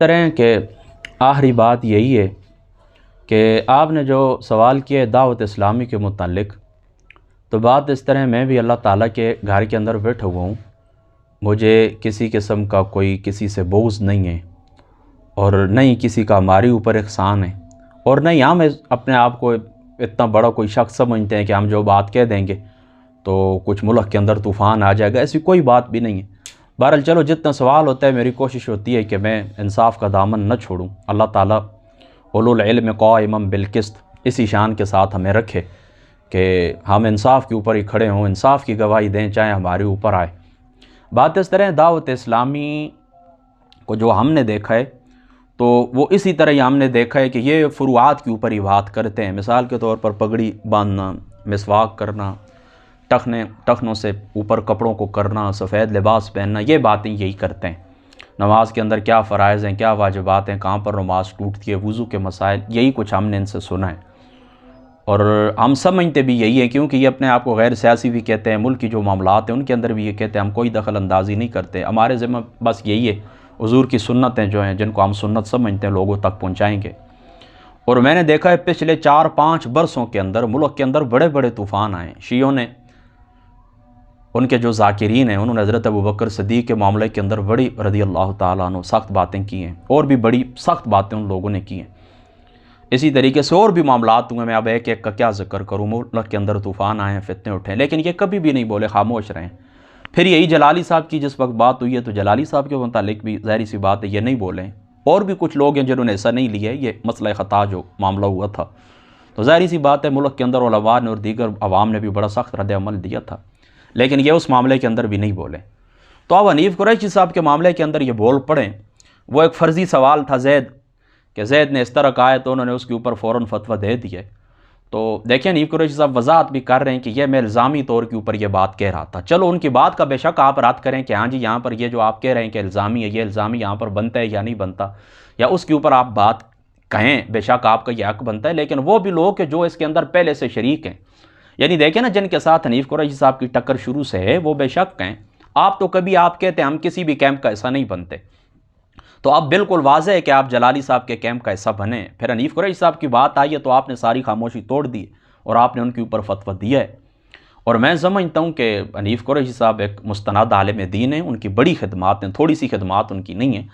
तरह कि आखिरी बात यही है कि आपने जो सवाल किया है दावत इस्लामी के मुतालिक, तो बात इस तरह मैं भी अल्लाह ताला के घर के अंदर बैठा हुआ हूँ। मुझे किसी किस्म का कोई किसी से बोझ नहीं है और न ही किसी का हमारे ऊपर एहसान है, और न ही हम अपने आप को इतना बड़ा कोई शख्स समझते हैं कि हम जो बात कह देंगे तो कुछ मुल्क के अंदर तूफ़ान आ जाएगा। ऐसी कोई बात भी नहीं है। बहरहाल चलो, जितना सवाल होता है मेरी कोशिश होती है कि मैं इंसाफ का दामन न छोड़ूं। अल्लाह ताला उलुल इल्म क़ाइमम बिल क़िस्त इसी शान के साथ हमें रखे कि हम इंसाफ के ऊपर ही खड़े हों, इंसाफ की गवाही दें चाहे हमारे ऊपर आए। बात इस तरह दावत इस्लामी को जो हमने देखा है तो वो इसी तरह ही हमने देखा है कि ये फ़ुरुआत के ऊपर ही बात करते हैं। मिसाल के तौर पर पगड़ी बांधना, मिसवाक करना, टखनों से ऊपर कपड़ों को करना, सफ़ेद लिबास पहनना, ये बातें यही करते हैं। नमाज के अंदर क्या फ़राइज़ हैं, क्या वाजिबात हैं, कहाँ पर नमाज टूटती है, वज़ू के मसाइल, यही कुछ हमने इनसे सुना है और हम समझते भी यही है, क्योंकि ये अपने आप को गैर सियासी भी कहते हैं। मुल्क की जो मामलात हैं उनके अंदर भी ये कहते हैं हम कोई दखल अंदाज़ी नहीं करते, हमारे ज़िम्मे बस यही है हुज़ूर की सुन्नतें जो हैं जिनको हम सुन्नत समझते हैं लोगों तक पहुँचाएँगे। और मैंने देखा है पिछले 4-5 बरसों के अंदर मुल्क के अंदर बड़े बड़े तूफ़ान आए। शियों ने, उनके जो ज़ाकिरीन हैं, उन्होंने हज़रत अबू बकर सिद्दीक़ के मामले के अंदर बड़ी रज़ी अल्लाह ताला अन्हु सख्त बातें की हैं और भी बड़ी सख्त बातें उन लोगों ने की हैं। इसी तरीके से और भी मामलात हुए, मैं अब एक एक का क्या ज़िक्र करूँ। मुल्क के अंदर तूफ़ान आए हैं, फितने उठे, लेकिन ये कभी भी नहीं बोले, खामोश रहें। फिर यही जलाली साहब की जिस वक्त बात हुई है तो जलाली साहब के मुतालिक भी ज़ाहिर सी बात है ये नहीं बोलें। और भी कुछ लोग हैं जिन्होंने ऐसा नहीं लिया है, ये मसला ख़ता जो मामला हुआ था तो ज़ाहिर सी बात है मुल्क के अंदर उलमा ने और दीगर अवाम ने भी बड़ा सख्त रद्द अमल दिया था, लेकिन ये उस मामले के अंदर भी नहीं बोले। तो अब हनीफ़ कुरैशी साहब के मामले के अंदर ये बोल पड़े। वो एक फ़र्ज़ी सवाल था ज़ैद, कि ज़ैद ने इस तरह कहा है तो उन्होंने उसके ऊपर फ़ौरन फतवा दे दिया। तो देखिए हनीफ़ कुरैशी साहब वज़ाहत भी कर रहे हैं कि ये मैं इल्ज़ामी तौर के ऊपर ये बात कह रहा था। चलो उनकी बात का बेशक आप रद्द करें कि हाँ जी यहाँ पर ये जो आप कह रहे हैं कि इल्ज़ामी है, ये इल्ज़ामी यहाँ पर बनता है या नहीं बनता, या उसके ऊपर आप बात कहें, बेशक आपका यह हक़ बनता है। लेकिन वो भी लोग जो इसके अंदर पहले से शरीक हैं, यानी देखें ना, जिनके साथ हनीफ़ कुरैशी साहब की टक्कर शुरू से है वो बेशक हैं। आप तो कभी आप कहते हैं हम किसी भी कैंप का हिस्सा नहीं बनते, तो अब बिल्कुल वाज़ेह है कि आप जलाली साहब के कैंप का हिस्सा बने। फिर हनीफ़ कुरैशी साहब की बात आई है तो आपने सारी खामोशी तोड़ दी और आपने उनके ऊपर फतवा दिया है। और मैं समझता हूँ कि हनीफ़ कुरैशी साहब एक मुस्तनद आलिम दीन है, उनकी बड़ी खिदमात हैं, थोड़ी सी खिदमात उनकी नहीं है।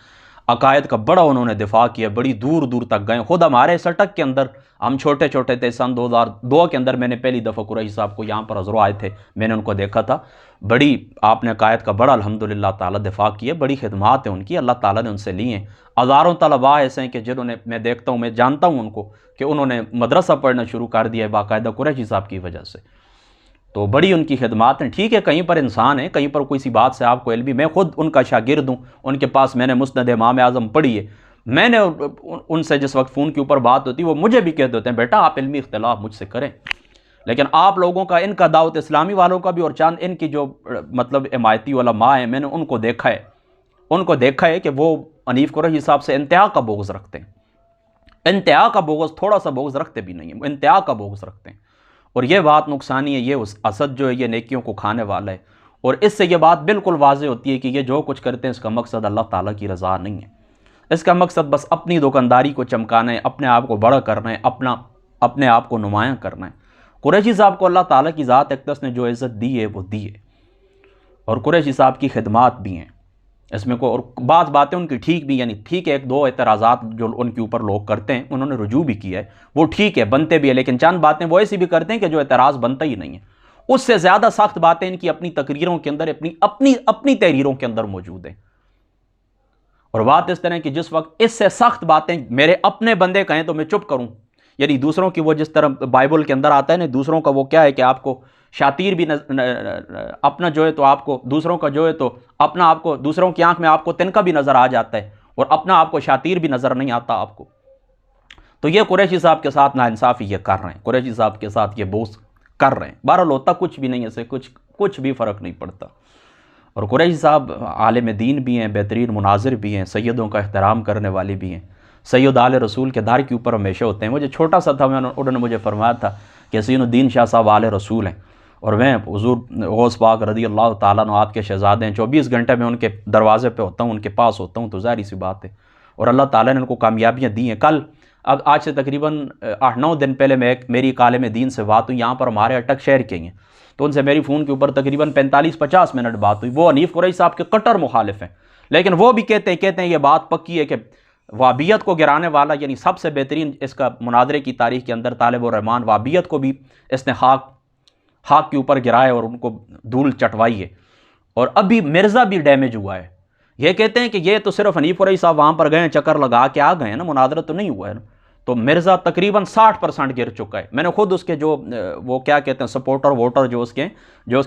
अकायद का बड़ा उन्होंने दिफा किया, बड़ी दूर दूर तक गए। खुद हमारे सटक के अंदर हम छोटे छोटे थे, सन 2002 के अंदर मैंने पहली दफ़ा कुरैशी साहब को यहाँ पर हज़रो आए थे, मैंने उनको देखा था। बड़ी आपने अकायद का बड़ा अल्हम्दुलिल्लाह ताला दिफा किया, बड़ी खिदमात है उनकी, अल्लाह ताला ने उनसे ली हैं। हज़ारों तलबा ऐसे हैं कि जिन्होंने, मैं देखता हूँ, मैं जानता हूँ उनको कि उन्होंने मदरसा पढ़ना शुरू कर दिया है बाकायदा कुरैशी साहब की वजह से। तो बड़ी उनकी खिदमात हैं। ठीक है, कहीं पर इंसान है, कहीं पर कोई सी बात से आपको इल्म भी, मैं खुद उनका शागिर्द हूँ, उनके पास मैंने मुस्नद इमाम आज़म पढ़ी है। मैंने उनसे जिस वक्त फ़ोन के ऊपर बात होती है वो मुझे भी कह देते हैं बेटा आप इल्मी इख्तिलाफ मुझसे करें। लेकिन आप लोगों का, इनका दावत इस्लामी वालों का भी और चांद इनकी जो मतलब हिमायती उलमा है, मैंने उनको देखा है कि वो हनीफ़ कुरैशी साहब से इंतहा का बोझ रखते हैं। इंतहा का बोझ, थोड़ा सा बोझ रखते भी नहीं है, इंतहा का बोझ रखते हैं। और ये बात नुकसानी है, ये उस असद जो है ये नेकियों को खाने वाला है। और इससे ये बात बिल्कुल वाज़ेह होती है कि ये जो कुछ करते हैं इसका मकसद अल्लाह ताला की रज़ा नहीं है। इसका मकसद बस अपनी दुकानदारी को चमकाना है, अपने आप को बड़ा करना है, अपने आप को नुमायाँ करना है। कुरैशी साहब को अल्लाह ताला की ज़ात अक़दस ने जो इज़्ज़त दी है वो दी है, और कुरैशी साहब की खिदमात भी हैं इसमें को। और बातें उनकी ठीक भी, यानी ठीक है, 1-2 एतराज़ात जो उनके ऊपर लोग करते हैं उन्होंने रुजू भी किया है, वो ठीक है, बनते भी है। लेकिन चंद बातें वो ऐसी भी करते हैं कि जो एतराज़ बनता ही नहीं है। उससे ज़्यादा सख्त बातें इनकी अपनी तकरीरों के अंदर, अपनी तहरीरों के अंदर मौजूद हैं। और बात इस तरह कि जिस वक्त इससे सख्त बातें मेरे अपने बंदे कहें तो मैं चुप करूँ, यानी दूसरों की, वो जिस तरह बाइबल के अंदर आता है ना, दूसरों का वो क्या है कि आपको शातिर भी अपना जो है तो आपको दूसरों का जो है तो अपना, आपको दूसरों की आंख में आपको तिनका भी नज़र आ जाता है और अपना आपको शातिर भी नज़र नहीं आता आपको। तो ये कुरैशी साहब के साथ नाइंसाफ़ी ये कर रहे हैं, कुरैशी साहब के साथ ये बोझ कर रहे हैं। बहरहाल होता कुछ भी नहीं, ऐसे कुछ भी फ़र्क नहीं पड़ता। और कुरैशी साहब आलिम दीन भी हैं, बेहतरीन मुनाज़िर भी हैं, सैयदों का एहतराम करने वाले भी हैं, सैयद आले रसूल के दर के ऊपर हमेशा होते हैं। मुझे छोटा सा था, उन्होंने मुझे फरमाया था कि हसीनुद्दीन शाह साहब आले रसूल हैं और मैं हुज़ूर गौस पाक रज़ी अल्लाह ताला अन्हु आपके शहज़ादे हैं, 24 घंटे में उनके दरवाज़े पे होता हूँ, उनके पास होता हूँ। तो ज़ाहिर सी बात है اور اللہ تعالیٰ نے ان کو کامیابیاں دی ہیں۔ کل اب آج سے تقریباً 8-9 دن پہلے میری ایک عالم دین سے بات ہوئی، یہاں پر ہمارے اٹک شہر کے ہیں، تو ان سے میری فون کے اوپر تقریباً 45-50 منٹ بات ہوئی۔ وہ حنیف قریشی صاحب کے کٹر مخالف ہیں، لیکن وہ بھی کہتے ہیں یہ بات پکی ہے کہ وہابیت کو گرانے والا، یعنی سب سے بہترین اس کا مناظرے کی تاریخ کے اندر طالب الرحمان، وہابیت کو بھی اس نے خاک کے اوپر گرایا اور ان کو دھول چٹوائی ہے۔ اور ابھی مرزا بھی ڈیمیج ہوا ہے۔ یہ کہتے ہیں کہ یہ تو صرف حنیف قریشی صاحب وہاں پر گئے، چکر لگا کے آ گئے ہیں نا، مناظرہ تو نہیں ہوا ہے نا۔ تو مرزا تقریباً 60% گر چکا ہے۔ میں نے خود اس کے جو وہ کیا کہتے ہیں سپورٹر ووٹر جو اس کے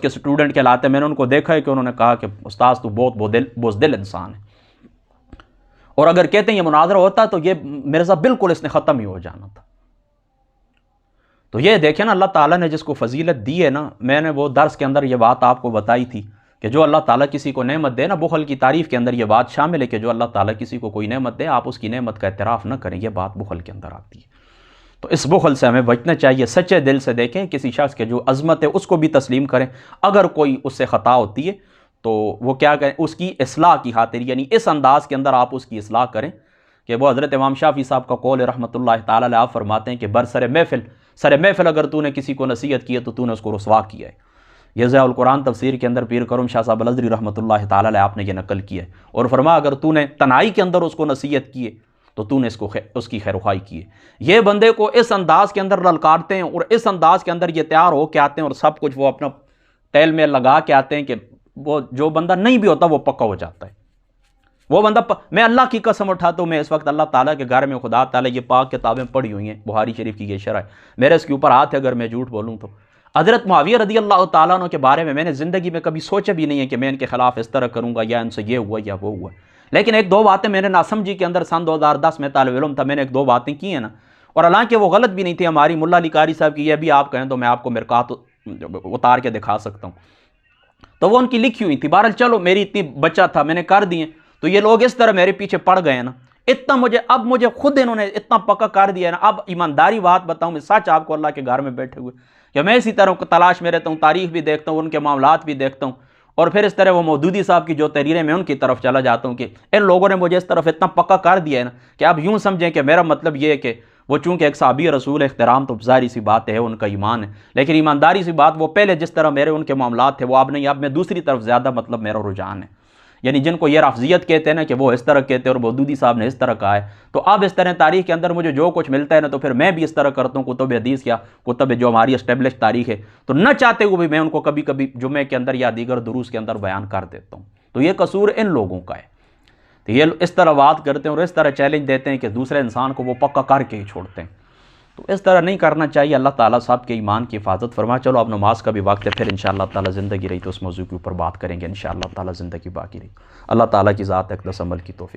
اسٹوڈنٹ کہلاتے ہیں، میں نے ان کو دیکھا ہے کہ انہوں نے کہا کہ استاذ تو بہت بزدل انسان ہے، اور اگر کہتے ہیں یہ مناظرہ ہوتا تو یہ مرزا بالکل اس نے ختم ہی ہو جانا تھا۔ تو یہ دیکھیں نا، اللہ تعالیٰ نے جس کو فضیلت دی ہے نا، میں نے وہ درس کے اندر یہ بات آپ کو بتائی تھی کہ جو اللہ تعالیٰ کسی کو نعمت دے نا، بخل کی تعریف کے اندر یہ بات شامل ہے کہ جو اللہ تعالیٰ کسی کو کوئی نعمت دے آپ اس کی نعمت کا اعتراف نہ کریں، یہ بات بخل کے اندر آتی ہے۔ تو اس بخل سے ہمیں بچنا چاہیے، سچے دل سے دیکھیں کسی شخص کے جو عظمت ہے اس کو بھی تسلیم کریں، اگر کوئی اس سے خطا ہوتی ہے تو وہ کیا کریں، اس کی اصلاح کی خاطر، یعنی اس انداز کے اندر آپ اس کی اصلاح کریں کہ وہ حضرت امام شافعی صاحب کا قول رحمۃ اللہ تعالیٰ علیہ، آپ فرماتے ہیں کہ سر محفل اگر تو نے کسی کو نصیحت کی ہے تو تو نے اس کو رسوا کیا ہے۔ یہ ضیاء القرآن تفسیر کے اندر پیر کرم شاہ صاحب الازہری رحمۃ اللہ تعالیٰ علیہ آپ نے یہ نقل کیا ہے، اور فرمایا اگر تو نے تنہائی کے اندر اس کو نصیحت کی ہے تو تو نے اس کی خیر خواہی کی ہے۔ یہ بندے کو اس انداز کے اندر للکارتے ہیں اور اس انداز کے اندر یہ تیار ہو کے آتے ہیں اور سب کچھ وہ اپنا تیل میں لگا کے آتے ہیں کہ وہ جو بندہ نہیں بھی ہوتا وہ پکا ہو جاتا ہے۔ وہ بندہ میں اللہ کی قسم اٹھاتا ہوں، میں اس وقت اللہ تعالیٰ کے گھر میں خدا تعالیٰ یہ پاک کتابیں پڑھی ہوئی ہیں، بخاری شریف کی یہ شرح ہے، میرے اس کے اوپر ہاتھ ہے اگر میں جھوٹ بولوں تو۔ حضرت معاویہ رضی اللہ تعالیٰ عنہ کے بارے میں نے زندگی میں کبھی سوچا بھی نہیں ہے کہ میں ان کے خلاف اس طرح کروں گا یا ان سے یہ ہوا یا وہ ہوا، لیکن ایک دو باتیں میں نے ناسمجھی کے اندر سن 2010 میں طالب علم تھا، میں نے ایک دو باتیں کی ہیں نا، اور حالانکہ وہ غلط بھی نہیں تھی ہماری ملا علی قاری صاحب کی، یہ بھی آپ کہیں تو میں آپ کو مرکات اتار کے دکھا سکتا ہوں، تو وہ ان کی لکھی ہوئی تھی۔ بہرحال چلو میری اتنی بچہ تھا میں نے کر دیے، تو یہ لوگ اس طرح میرے پیچھے پڑ گئے نا، اتنا مجھے خود انہوں نے اتنا پکا کر دیا نا۔ اب ایمانداری بات بتاؤں، میں سچ آپ کو اللہ کے گھر میں بیٹھے ہوئے کہ میں اسی طرح تلاش میں رہتا ہوں، تاریخ بھی دیکھتا ہوں، ان کے معاملات بھی دیکھتا ہوں، اور پھر اس طرح وہ مودودی صاحب کی جو تحریریں میں ان کی طرف چلا جاتا ہوں کہ ان لوگوں نے مجھے اس طرف اتنا پکا کر دیا ہے نا کہ اب یوں سمجھیں کہ میرا مطلب یہ ہے کہ وہ چونکہ ایک صحابی رسول احترام تو ظاہری سی بات ہے، ان کا ایمان ہے، لیکن ایمانداری سی بات وہ پہلے جس طرح میرے ان کے معاملات تھے وہ اب نہیں، اب میں دوسری طرف زیادہ مطلب میرا رجحان ہے، یعنی جن کو یہ رافضیت کہتے ہیں نا کہ وہ اس طرح کہتے ہیں اور مودودی صاحب نے اس طرح کہا ہے، تو اب اس طرح تاریخ کے اندر مجھے جو کچھ ملتا ہے نا تو پھر میں بھی اس طرح کرتا ہوں، کتب حدیث یا کتب جو ہماری اسٹیبلش تاریخ ہے، تو نہ چاہتے ہوئے بھی میں ان کو کبھی کبھی جمعے کے اندر یا دیگر دروس کے اندر بیان کر دیتا ہوں۔ تو یہ قصور ان لوگوں کا ہے، تو یہ اس طرح بات کرتے ہیں اور اس طرح چیلنج دیتے ہیں کہ دوسرے انسان کو وہ پکا کر کے ہی چھوڑتے ہیں، تو اس طرح نہیں کرنا چاہیے۔ اللہ تعالیٰ صاحب کے ایمان کی حفاظت فرما۔ چلو اب نماز کا بھی وقت ہے، پھر انشاءاللہ تعالیٰ زندگی رہی تو اس موضوع کے اوپر بات کریں گے، انشاءاللہ تعالیٰ زندگی باقی رہی۔ اللہ تعالیٰ کی ذات اقدس عمل کی توفیق۔